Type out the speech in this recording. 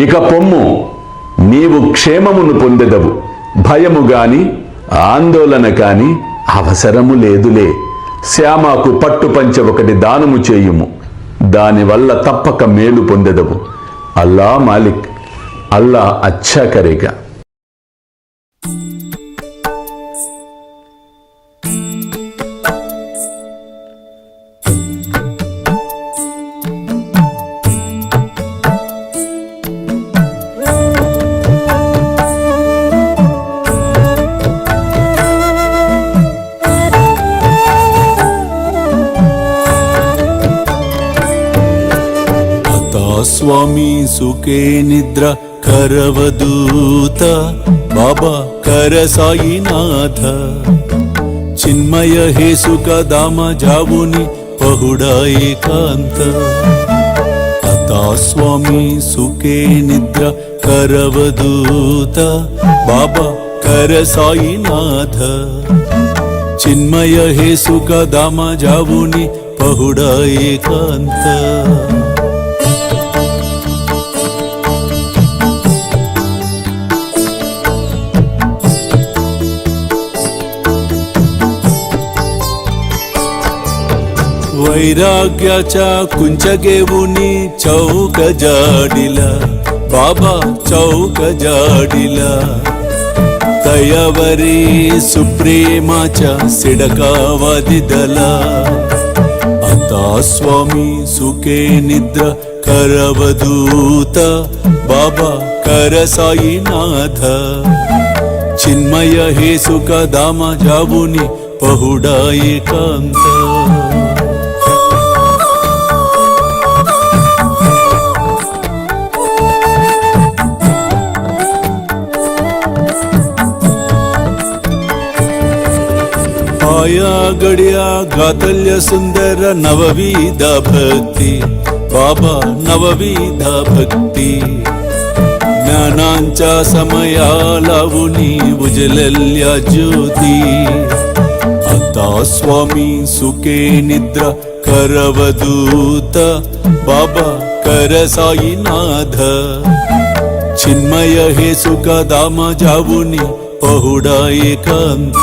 ఇక పొమ్ము, నీవు క్షేమమును పొందెదవు. భయము గాని ఆందోళన కాని అవసరము లేదులే. శ్యామకు పట్టు పంచె ఒకటి దానము చేయుము, దానివల్ల తప్పక మేలు పొందెదవు. అల్లా మాలిక్, అల్లా అచ్చా కరేగా. స్వామి సుఖే నిద్ర కరవదూత బాబా కర సాయినాథ చిన్మయ హే సుఖ దామ జావుని పహుడా ఏకాంత అతా స్వామి సుఖే నిద్ర కరవదూత బాబా కర సాయినాథ చిన్మయ హే సుఖ దామ జావుని పహుడా ఏకాంత वैराग्याच्या कुंचगेवुनी चौक जाडिला बाबा चौक जाडिला तयावरी सुप्रेमाच्या सिडकावादिदला आता स्वामी सुखे निद्र करवदूत बाबा कर साईनाथ चिन्मय हे सुख दामा जावुनी पहुडा एकांत आया गड्या गातल्य सुंदर नवविध भक्ती बाबा नवविध भक्ती ज्ञानांच्या समया लावुनी उजलल्या ज्योती आता स्वामी सुखे निद्रा करवदूत बाबा कर साईनाथ चिन्मय हे सुख दाम जावुनी पहुडा एकांत